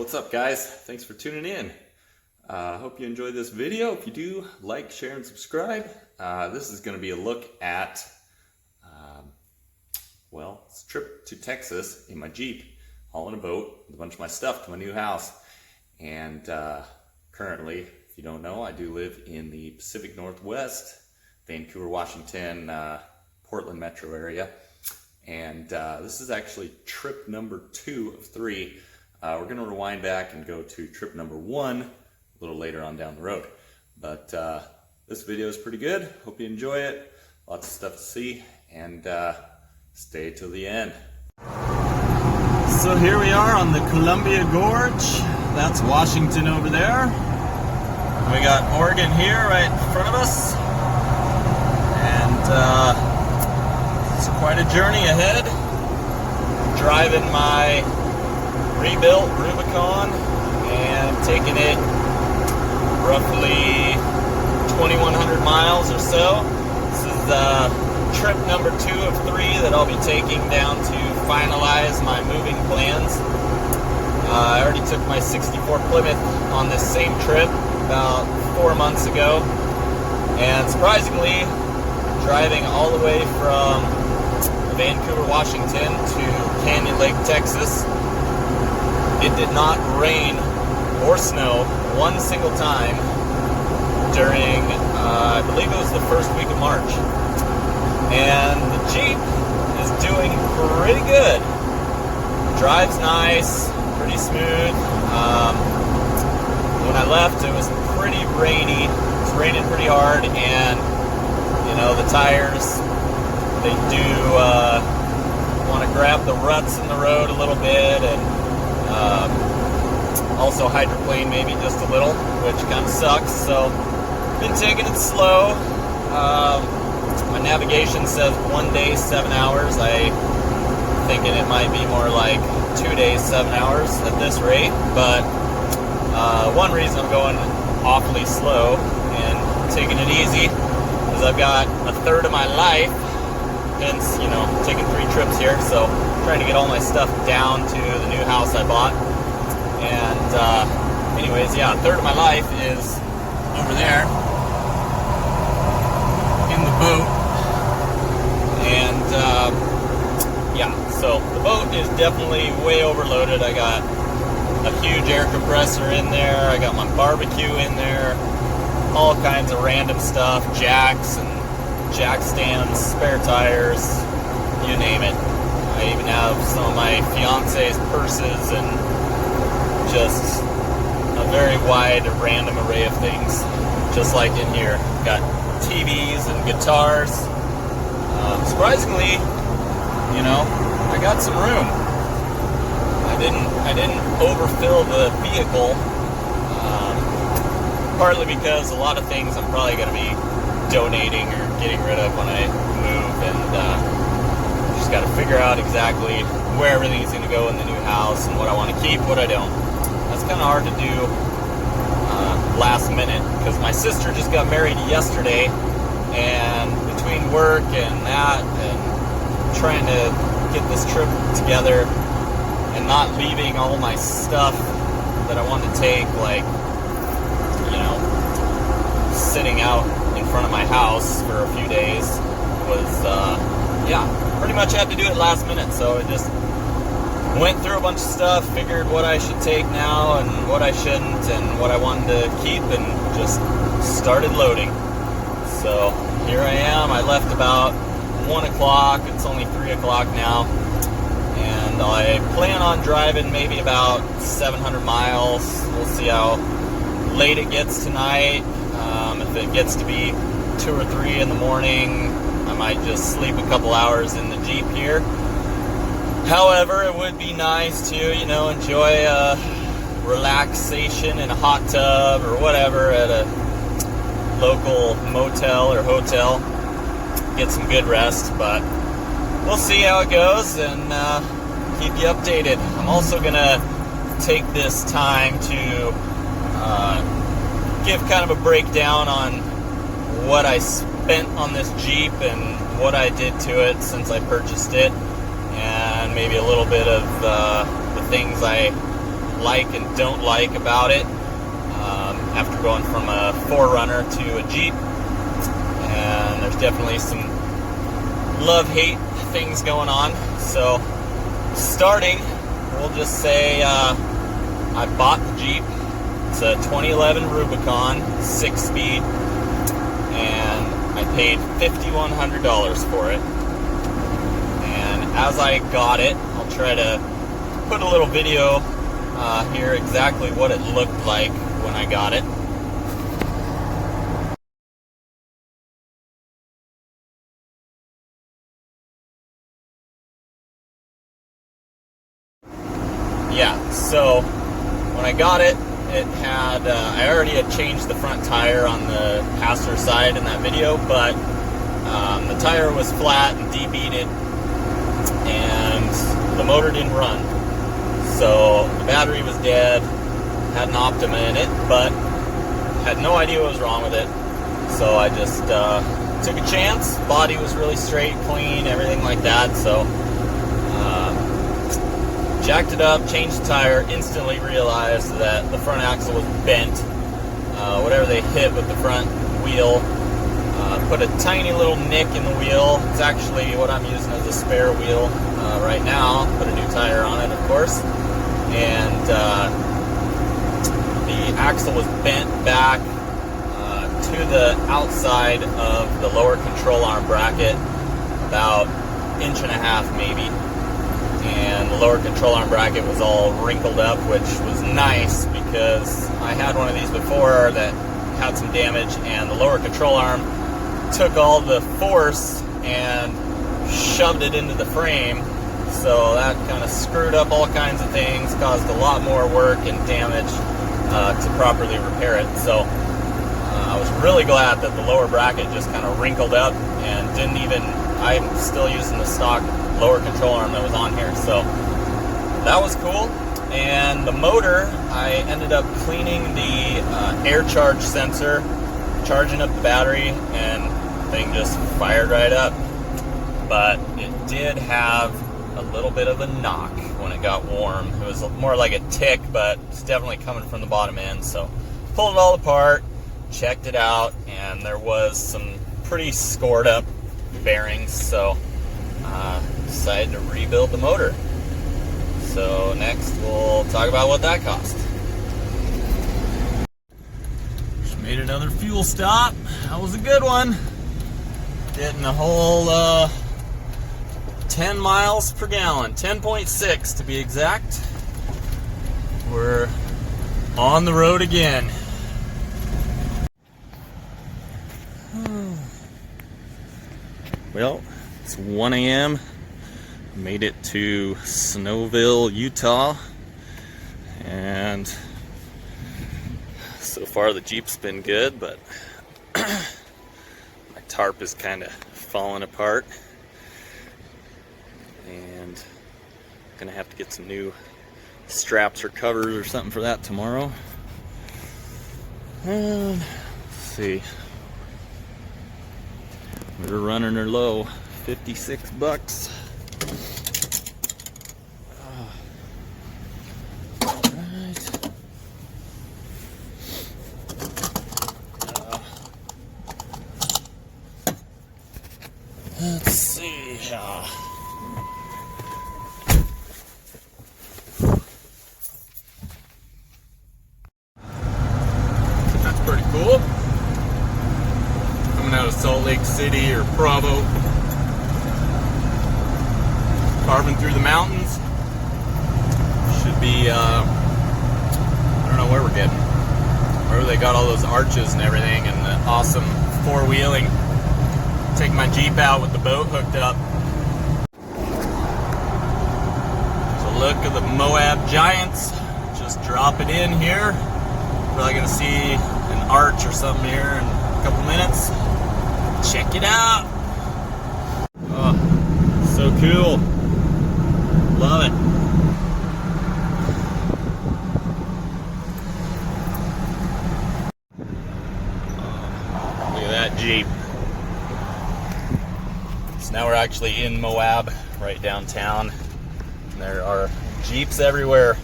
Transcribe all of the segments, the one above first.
What's up, guys? Thanks for tuning in. Hope you enjoyed this video. If you do, like, share, and subscribe. This is going to be a look at, it's a trip to Texas in my Jeep, hauling a boat with a bunch of my stuff to my new house. And currently, if you don't know, I do live in the Pacific Northwest, Vancouver, Washington, Portland metro area. And this is actually trip number 2 of 3. We're going to rewind back and go to trip number 1 a little later on down the road. But this video is pretty good. Hope you enjoy it. Lots of stuff to see, and stay till the end. So here we are on the Columbia Gorge. That's Washington over there. We got Oregon here right in front of us. And it's quite a journey ahead. Driving my rebuilt Rubicon and taking it roughly 2,100 miles or so. This is trip number 2 of 3 that I'll be taking down to finalize my moving plans. I already took my 64 Plymouth on this same trip about 4 months ago, and surprisingly, driving all the way from Vancouver, Washington to Canyon Lake, Texas, it did not rain or snow one single time during, I believe it was the first week of March. And the Jeep is doing pretty good. Drives nice, pretty smooth. When I left, it was pretty rainy. It was raining pretty hard, and the tires, they do want to grab the ruts in the road a little bit, and also hydroplane maybe just a little, which kind of sucks. So been taking it slow. My navigation says 1 day 7 hours. I thinking it might be more like 2 days 7 hours at this rate. But one reason I'm going awfully slow and taking it easy is I've got a third of my life, hence taking 3 trips here. So trying to get all my stuff down to the new house I bought. And anyways, yeah, a third of my life is over there in the boat. And so the boat is definitely way overloaded. I got a huge air compressor in there. I got my barbecue in there. All kinds of random stuff, jacks and jack stands, spare tires, you name it. I even have some of my fiance's purses and just a very wide random array of things, just like in here. Got TVs and guitars. Surprisingly, I got some room. I didn't overfill the vehicle, partly because a lot of things I'm probably going to be donating or getting rid of when I move, and just got to figure out exactly where everything's going to go in the new house and what I want to keep, what I don't. That's kind of hard to do last minute, because my sister just got married yesterday, and between work and that and trying to get this trip together and not leaving all my stuff that I want to take, like, sitting out in front of my house for a few days was, pretty much had to do it last minute. So I just went through a bunch of stuff, figured what I should take now and what I shouldn't, and what I wanted to keep, and just started loading. So here I am. I left about 1 o'clock. It's only 3 o'clock now. And I plan on driving maybe about 700 miles. We'll see how late it gets tonight. If it gets to be 2 or 3 in the morning, I might just sleep a couple hours in the Jeep here. However, it would be nice to, enjoy relaxation in a hot tub or whatever at a local motel or hotel. Get some good rest, but we'll see how it goes, and keep you updated. I'm also gonna take this time to give kind of a breakdown on what I spent on this Jeep and what I did to it since I purchased it, and maybe a little bit of the things I like and don't like about it. After going from a 4Runner to a Jeep, and there's definitely some love-hate things going on. So starting, we'll just say I bought the Jeep. It's a 2011 Rubicon 6-speed, and I paid $5,100 for it. And as I got it, I'll try to put a little video here exactly what it looked like when I got it. Yeah, so when I got it, it had, I already had changed the front tire on the passenger side in that video, but the tire was flat and debeaded, and the motor didn't run. So the battery was dead, had an Optima in it, but had no idea what was wrong with it. So I just took a chance. Body was really straight, clean, everything like that. So jacked it up, changed the tire, instantly realized that the front axle was bent. Whatever they hit with the front wheel put a tiny little nick in the wheel. It's actually what I'm using as a spare wheel right now. Put a new tire on it, of course. And the axle was bent back to the outside of the lower control arm bracket, about 1.5 inches maybe. And the lower control arm bracket was all wrinkled up, which was nice because I had one of these before that had some damage, and the lower control arm took all the force and shoved it into the frame. So that kind of screwed up all kinds of things, caused a lot more work and damage to properly repair it. So I was really glad that the lower bracket just kind of wrinkled up and didn't even, I'm still using the stock lower control arm that was on here. So that was cool. And the motor, I ended up cleaning the air charge sensor, charging up the battery, and the thing just fired right up. But it did have a little bit of a knock when it got warm. It was more like a tick, but it's definitely coming from the bottom end. So pulled it all apart, checked it out, and there was some pretty scored up bearings. So decided to rebuild the motor. So next we'll talk about what that cost. Just made another fuel stop. That was a good one. Getting a whole 10 miles per gallon, 10.6 to be exact. We're on the road again. Well, it's 1 a.m. Made it to Snowville, Utah, and so far the Jeep's been good, but my tarp is kind of falling apart, and I'm gonna have to get some new straps or covers or something for that tomorrow. And let's see, we're running her low, 56 bucks. Let's see. That's pretty cool. Coming out of Salt Lake City or Provo, carving through the mountains. Should be, I don't know where we're getting. Where they got all those arches and everything, and the awesome four-wheeling. Take my Jeep out with the boat hooked up. So look at the Moab Giants. Just drop it in here. Probably gonna see an arch or something here in a couple minutes. Check it out. Oh, so cool. Love it. Look at that Jeep. So now we're actually in Moab, right downtown. And there are Jeeps everywhere.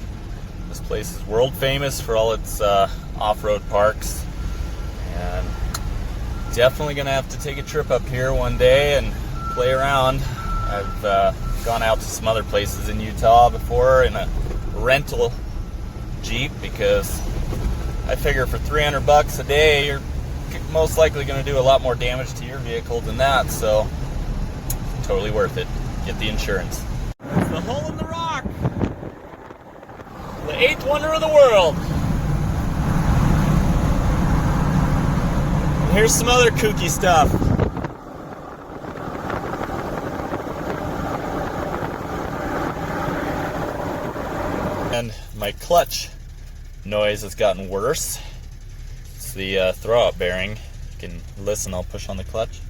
This place is world famous for all its off-road parks, and definitely gonna have to take a trip up here one day and play around. I've gone out to some other places in Utah before in a rental Jeep, because I figure for $300 a day you're most likely going to do a lot more damage to your vehicle than that, so totally worth it. Get the insurance. That's the hole in the rock, the 8th wonder of the world. And here's some other kooky stuff. And my clutch noise has gotten worse. It's the throwout bearing. You can listen, I'll push on the clutch.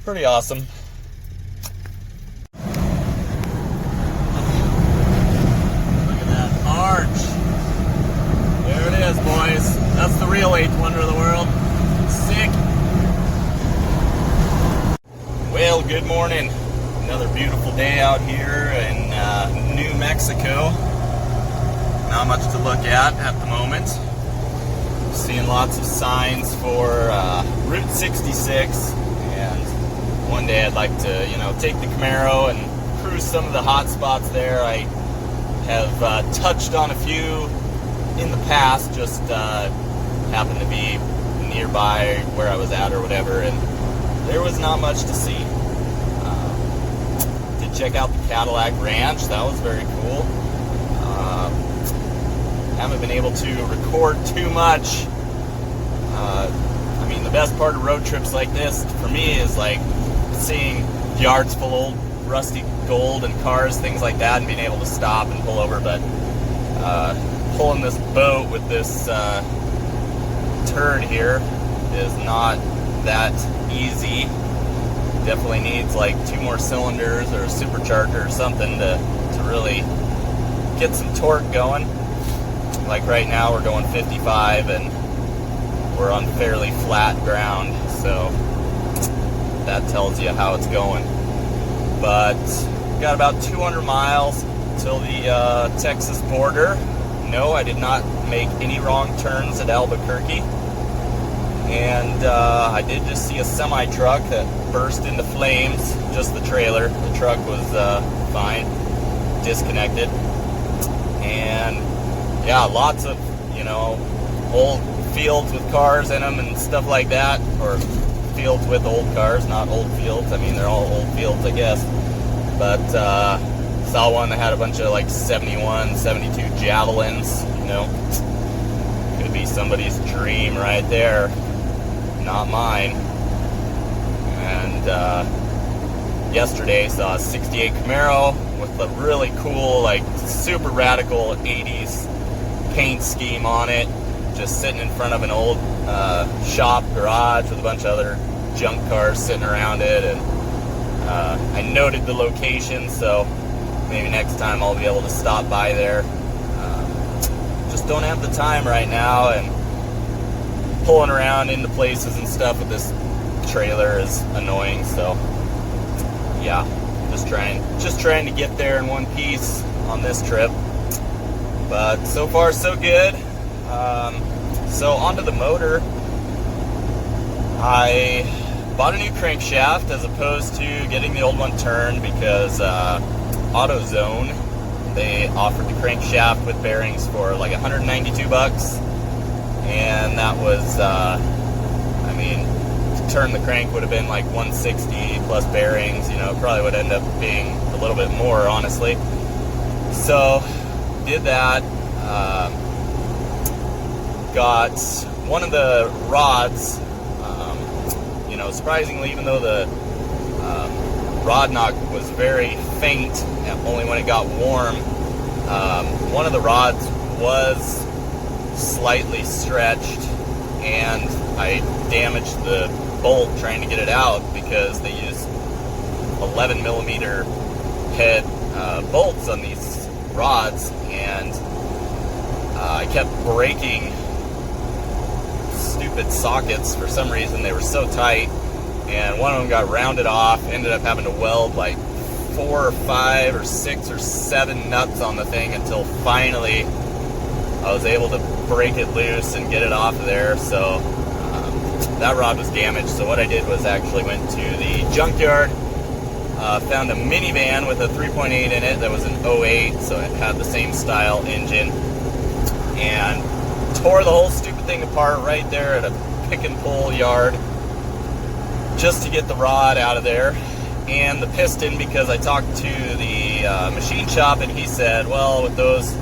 Pretty awesome. Look at that arch. There it is, boys. That's the real 8th wonder of the world. Sick. Well, good morning. Another beautiful day out here in New Mexico. Not much to look at the moment. Seeing lots of signs for Route 66, and one day I'd like to, take the Camaro and cruise some of the hot spots there. I have touched on a few in the past, just happened to be nearby where I was at or whatever, and there was not much to see. Did check out the Cadillac Ranch. That was very cool. Haven't been able to record too much. The best part of road trips like this for me is like seeing yards full of old rusty gold and cars, things like that, and being able to stop and pull over. But pulling this boat with this turd here is not that easy. Definitely needs like 2 more cylinders or a supercharger or something to really get some torque going. Like right now we're going 55 and we're on fairly flat ground, so that tells you how it's going. But got about 200 miles till the Texas border. No, I did not make any wrong turns at Albuquerque. And I did just see a semi-truck that burst into flames, just the trailer. The truck was fine, disconnected. And yeah, lots of, old fields with cars in them and stuff like that, or fields with old cars, not old fields. They're all old fields, I guess. But saw one that had a bunch of like 71, 72 Javelins, Could be somebody's dream right there. Not mine. And yesterday saw a 68 Camaro with a really cool, like super radical 80s paint scheme on it, just sitting in front of an old shop garage with a bunch of other junk cars sitting around it. And I noted the location, so maybe next time I'll be able to stop by there. Just don't have the time right now, and pulling around into places and stuff with this trailer is annoying. So yeah, just trying to get there in one piece on this trip. But so far so good. So onto the motor. I bought a new crankshaft as opposed to getting the old one turned, because AutoZone, they offered the crankshaft with bearings for like $192, and that was to turn the crank would have been like $160 plus bearings. Probably would end up being a little bit more, honestly. So did that. Got one of the rods, surprisingly, even though the rod knock was very faint, only when it got warm, one of the rods was slightly stretched, and I damaged the bolt trying to get it out, because they use 11 millimeter head bolts on these rods, and I kept breaking stupid sockets for some reason. They were so tight, and one of them got rounded off. Ended up having to weld like 4 or 5 or 6 or 7 nuts on the thing until finally I was able to break it loose and get it off of there. So that rod was damaged. So what I did was actually went to the junkyard, found a minivan with a 3.8 in it that was an '08, so it had the same style engine, and tore the whole stupid thing apart right there at a pick and pull yard just to get the rod out of there and the piston, because I talked to the machine shop and he said, well, with those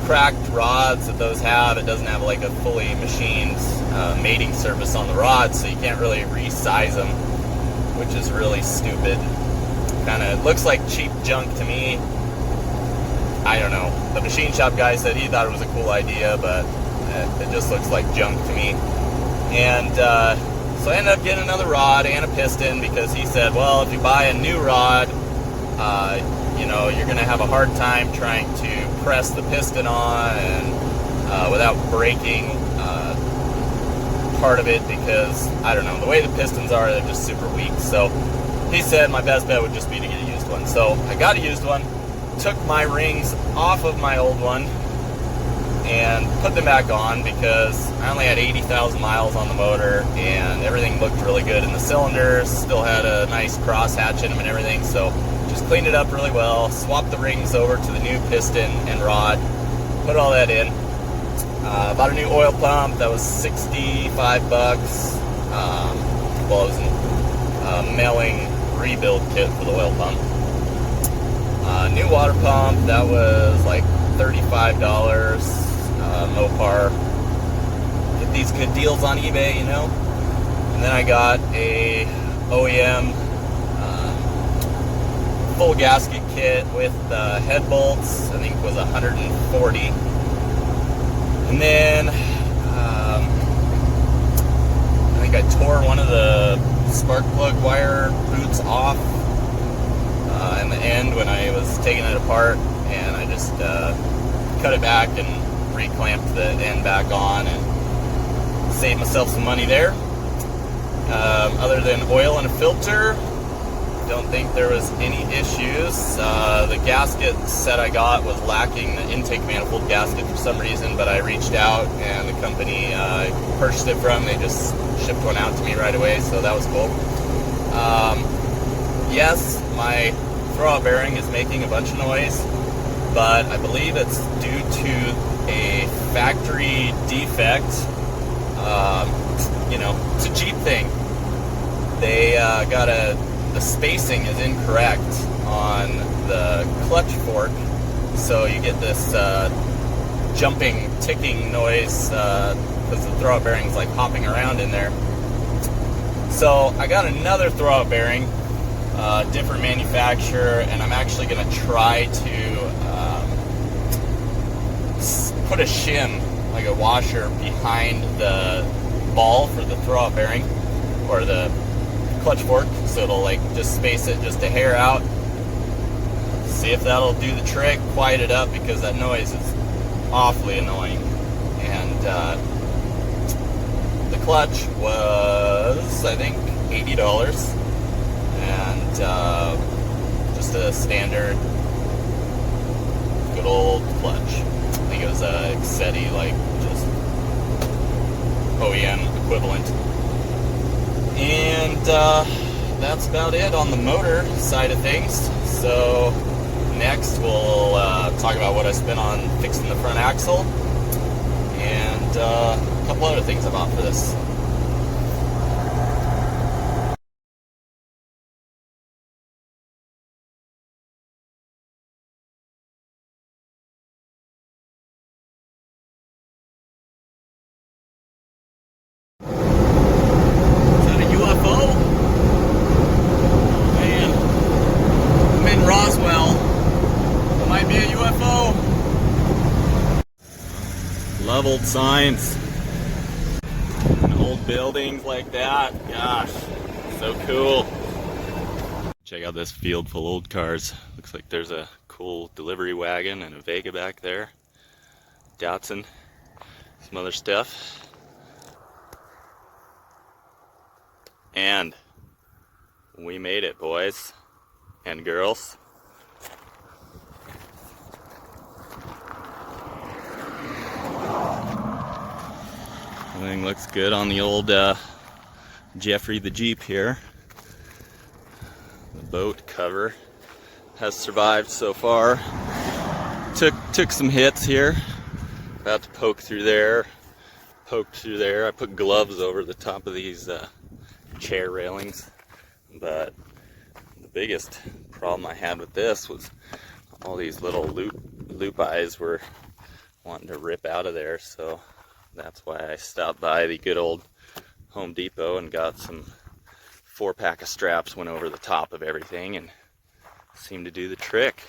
cracked rods that those have, it doesn't have like a fully machined mating surface on the rod, so you can't really resize them, which is really stupid. Kind of looks like cheap junk to me. I don't know. The machine shop guy said he thought it was a cool idea, but it just looks like junk to me. And so I ended up getting another rod and a piston, because he said, well, if you buy a new rod, you know, you're going to have a hard time trying to press the piston on and without breaking part of it, because, I don't know, the way the pistons are, they're just super weak. So he said my best bet would just be to get a used one. So I got a used one, took my rings off of my old one, and put them back on, because I only had 80,000 miles on the motor and everything looked really good in the cylinders, still had a nice cross hatch in them and everything. So just cleaned it up really well, swapped the rings over to the new piston and rod, put all that in. Bought a new oil pump that was $65. Well, it was a Melling rebuild kit for the oil pump. New water pump, that was like $35. Mopar. Get these good deals on eBay, you know. And then I got a OEM full gasket kit with head bolts. I think it was 140. And then I think I tore one of the spark plug wire boots off in the end when I was taking it apart, and I just cut it back and reclamped the end back on and saved myself some money there. Other than oil and a filter, don't think there was any issues. The gasket set I got was lacking the intake manifold gasket for some reason, but I reached out and the company I purchased it from, they just shipped one out to me right away, so that was cool. Yes, my throwout bearing is making a bunch of noise, but I believe it's due to a factory defect. You know, it's a Jeep thing. They got the spacing is incorrect on the clutch fork, so you get this jumping, ticking noise because the throwout bearing's like hopping around in there. So I got another throwout bearing, different manufacturer, and I'm actually going to try to put a shim, like a washer, behind the ball for the throwout bearing, or the clutch fork, so it'll like just space it just a hair out. See if that'll do the trick, quiet it up, because that noise is awfully annoying. And the clutch was, I think, $80, and just a standard good old clutch. I think it was a Exedi, like just OEM equivalent. And that's about it on the motor side of things. So next we'll talk about what I spent on fixing the front axle, and a couple other things I bought for this. Leveled signs and old buildings like that. Gosh, so cool. Check out this field full of old cars. Looks like there's a cool delivery wagon and a Vega back there. Datsun, some other stuff. And we made it, boys and girls. Everything looks good on the old Jeffrey the Jeep here. The boat cover has survived so far. Took some hits here. About to poke through there. Poked through there. I put gloves over the top of these chair railings. But the biggest problem I had with this was all these little loop eyes were wanting to rip out of there. So that's why I stopped by the good old Home Depot and got some 4-pack of straps, went over the top of everything, and seemed to do the trick.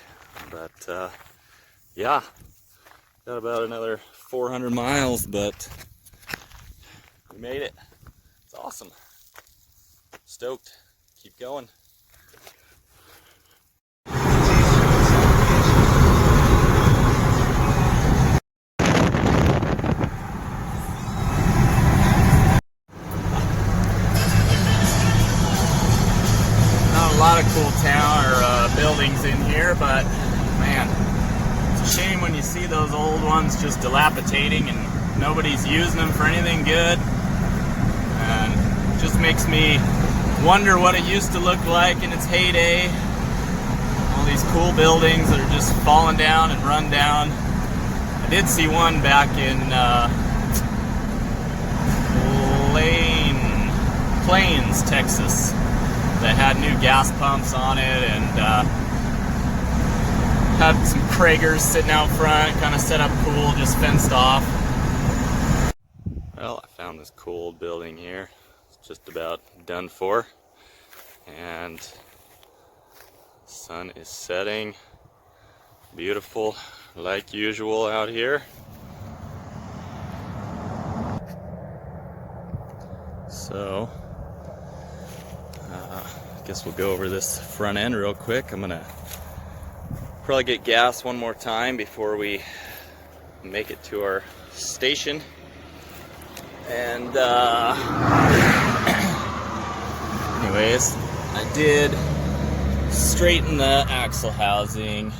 But yeah, got about another 400 miles, but we made it. It's awesome. Stoked. Keep going. A lot of cool town or buildings in here, but man, it's a shame when you see those old ones just dilapidating and nobody's using them for anything good. And it just makes me wonder what it used to look like in its heyday. All these cool buildings that are just falling down and run down. I did see one back in Plains, Texas, that had new gas pumps on it and had some Kragers sitting out front, kind of set up cool, just fenced off. Well, I found this cool old building here. It's just about done for, and the sun is setting. Beautiful, like usual out here. So I guess we'll go over this front end real quick. I'm gonna probably get gas one more time before we make it to our station. And anyways, I did straighten the axle housing.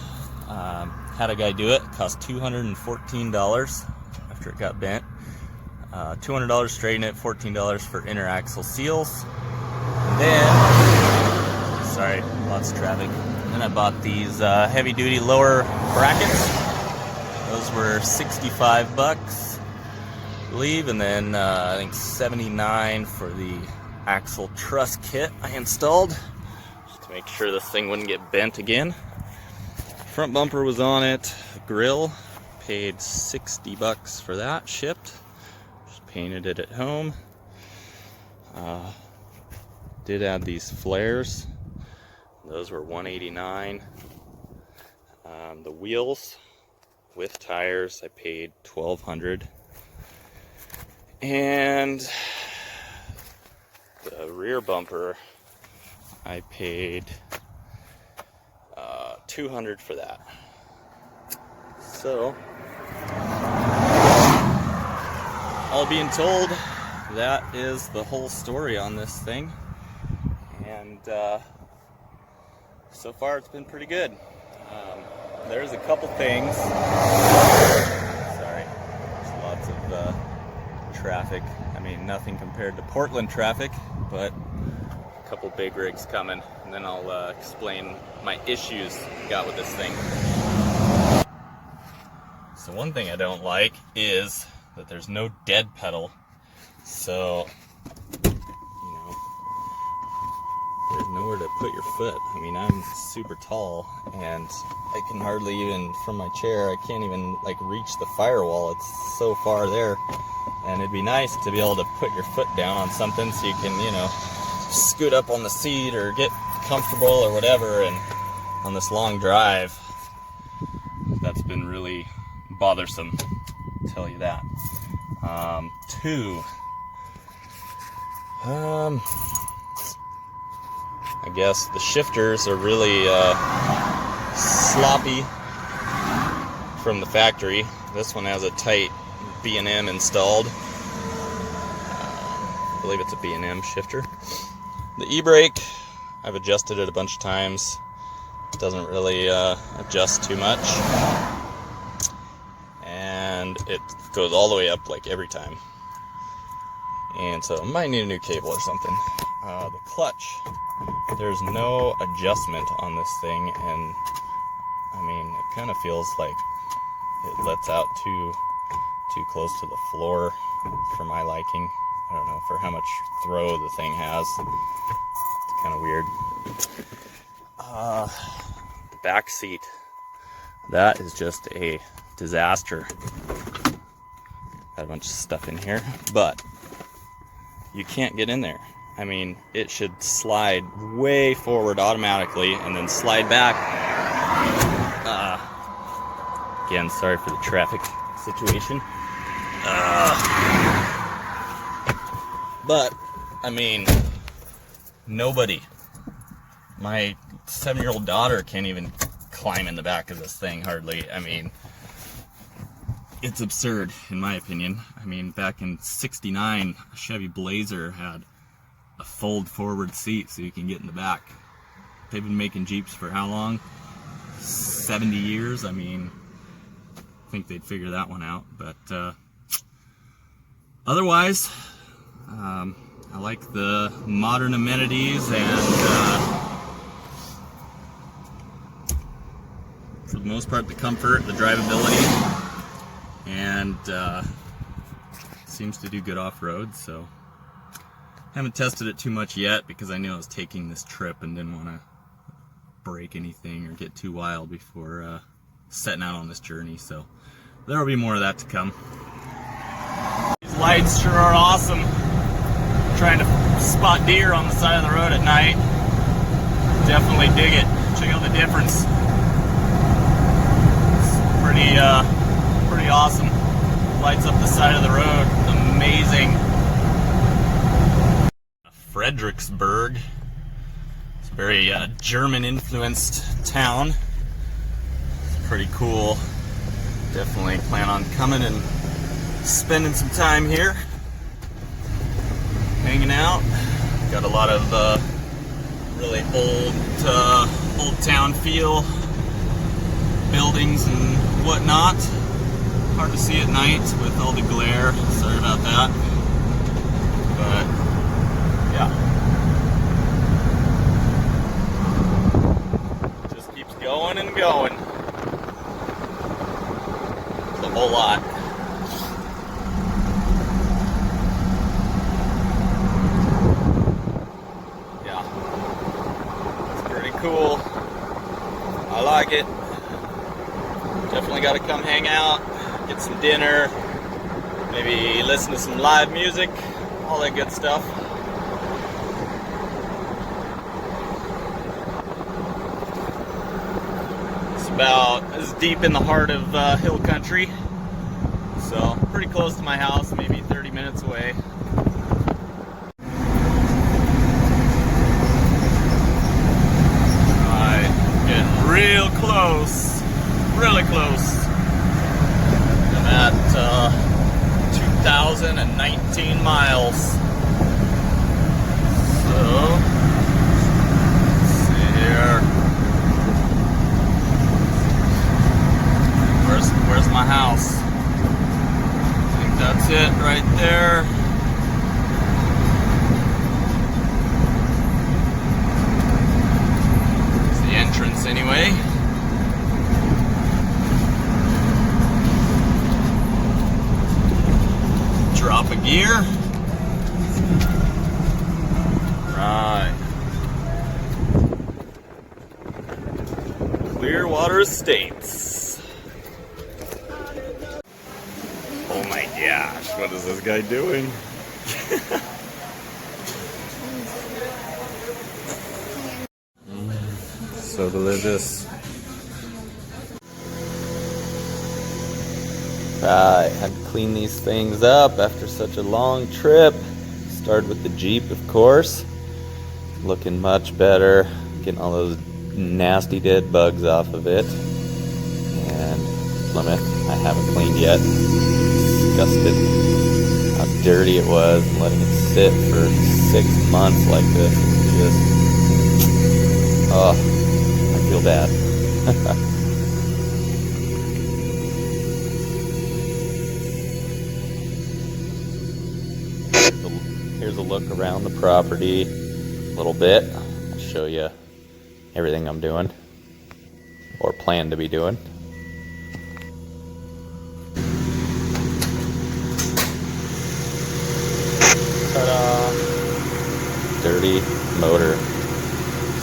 Had a guy do it. Cost $214 after it got bent. $200 straighten it, $14 for inner axle seals. And then, sorry, lots of traffic. And then I bought these heavy duty lower brackets. Those were $65, I believe, and then I think $79 for the axle truss kit I installed, just to make sure this thing wouldn't get bent again. Front bumper was on it. Grill, paid $60 for that, shipped. Just painted it at home. Did add these flares. Those were $189. The wheels with tires, I paid $1,200. And the rear bumper, I paid $200 for that. So, all being told, that is the whole story on this thing. And so far it's been pretty good. There's a couple things. Sorry, there's lots of traffic. I mean, nothing compared to Portland traffic, but a couple big rigs coming, and then I'll explain my issues I got with this thing. So one thing I don't like is that there's no dead pedal. So, you know, there's nowhere to put your foot. I mean, I'm super tall, and I can hardly even, from my chair, I can't even like reach the firewall. It's so far there. And it'd be nice to be able to put your foot down on something so you can, you know, scoot up on the seat or get comfortable or whatever. And on this long drive, that's been really bothersome, I'll tell you that. Two, I guess the shifters are really sloppy from the factory. This one has a tight B&M installed. I believe it's a B&M shifter. The e-brake, I've adjusted it a bunch of times. It doesn't really adjust too much. And it goes all the way up like every time. And so I might need a new cable or something. The clutch, there's no adjustment on this thing, and I mean, it kind of feels like it lets out too close to the floor for my liking. I don't know, for how much throw the thing has. It's kind of weird. The back seat, that is just a disaster. Got a bunch of stuff in here, but you can't get in there. I mean, it should slide way forward automatically and then slide back. Again, sorry for the traffic situation. But, I mean, nobody. My 7-year-old daughter can't even climb in the back of this thing, hardly. I mean, it's absurd, in my opinion. I mean, back in '69, a Chevy Blazer had a fold-forward seat so you can get in the back. They've been making Jeeps for how long? 70 years? I mean, I think they'd figure that one out. But otherwise, I like the modern amenities and for the most part the comfort, the drivability, and seems to do good off-road. So haven't tested it too much yet because I knew I was taking this trip and didn't want to break anything or get too wild before setting out on this journey. So there will be more of that to come. These lights sure are awesome. Trying to spot deer on the side of the road at night. Definitely dig it. Check out the difference. It's pretty awesome. Lights up the side of the road. Amazing. Fredericksburg. It's a very German-influenced town. It's pretty cool. Definitely plan on coming and spending some time here, hanging out. Got a lot of really old town feel, buildings and whatnot. Hard to see at night with all the glare. Sorry about that. But yeah, just keeps going and going. It's a whole lot. Cool. I like it. Definitely got to come hang out, get some dinner, maybe listen to some live music, all that good stuff. It's about as deep in the heart of hill country, so pretty close to my house, maybe 30 minutes away. Real close, really close. I'm at 2,019 miles. So, let's see here. Where's my house? I think that's it right there. Entrance anyway. Drop a gear. Right. Clearwater Estates. Oh my gosh, what is this guy doing? So delicious. Right, had to clean these things up after such a long trip. Started with the Jeep, of course. Looking much better. Getting all those nasty dead bugs off of it. And Plymouth, I haven't cleaned yet. Disgusted how dirty it was, and letting it sit for 6 months like this. Just, oh. I feel bad. Here's a look around the property a little bit. I'll show you everything I'm doing or plan to be doing. Ta-da! Dirty motor.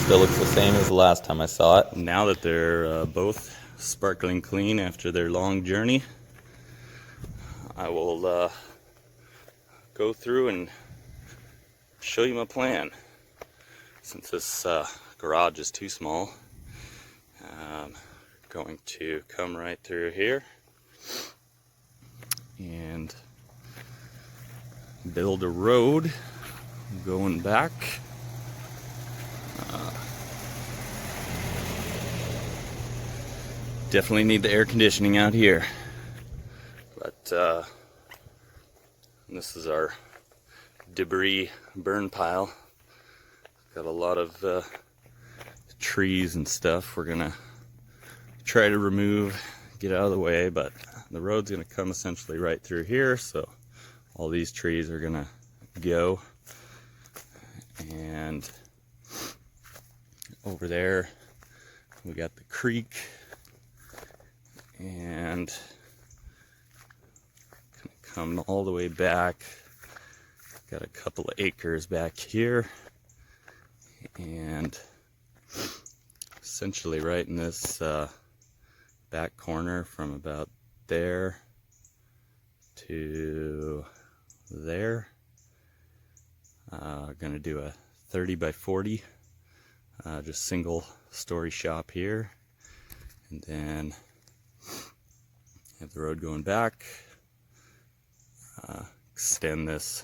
Still looks the same as the last time I saw it. Now that they're both sparkling clean after their long journey, I will go through and show you my plan. Since this garage is too small, I'm going to come right through here and build a road going back. Definitely need the air conditioning out here, but this is our debris burn pile. Got a lot of trees and stuff we're gonna try to remove, get out of the way, but the road's gonna come essentially right through here, so all these trees are gonna go. And over there we got the creek, and gonna come all the way back. Got a couple of acres back here, and essentially right in this back corner from about there to there, gonna do a 30 by 40 just single story shop here, and then have the road going back, extend this,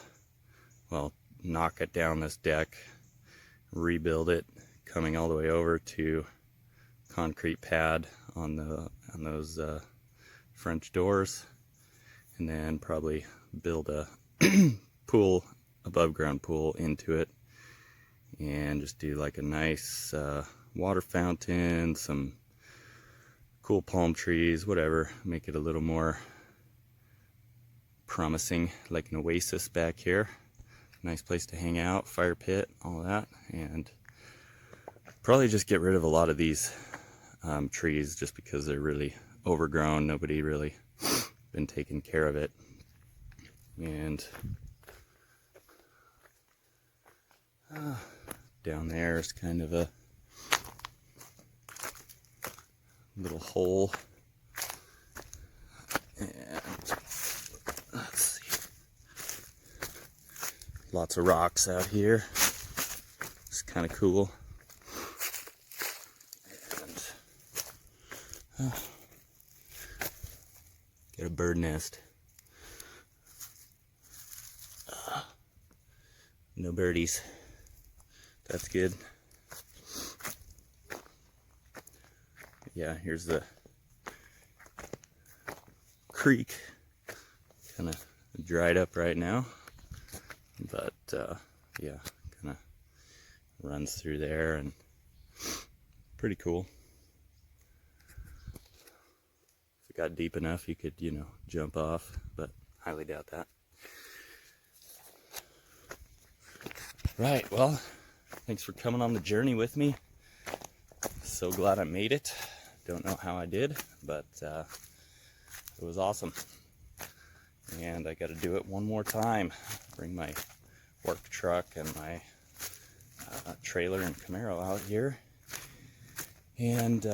well, knock it down this deck, rebuild it, coming all the way over to concrete pad on those French doors, and then probably build a pool, above ground pool into it, and just do like a nice water fountain, some cool palm trees, whatever, make it a little more promising, like an oasis back here. Nice place to hang out, fire pit, all that, and probably just get rid of a lot of these trees just because they're really overgrown. Nobody really been taking care of it. And down there is kind of a little hole, and let's see, lots of rocks out here. It's kind of cool. And get a bird nest. No birdies. That's good. Yeah, here's the creek. Kind of dried up right now, but yeah, kind of runs through there, and pretty cool. If it got deep enough, you could, you know, jump off, but highly doubt that. Right, well, thanks for coming on the journey with me. So glad I made it. Don't know how I did, but it was awesome. And I got to do it one more time. Bring my work truck and my trailer and Camaro out here. And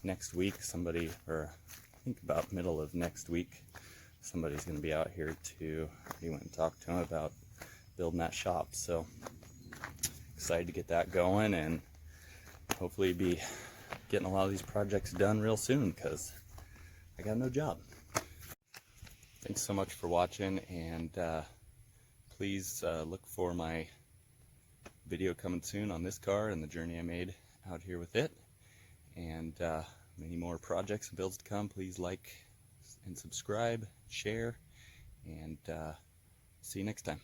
next week, somebody, or I think about middle of next week, somebody's going to be out here to, we went and talked to him about building that shop. So excited to get that going, and hopefully be getting a lot of these projects done real soon, because I got no job. Thanks so much for watching, and please look for my video coming soon on this car and the journey I made out here with it, and many more projects and builds to come. Please like and subscribe, share, and see you next time.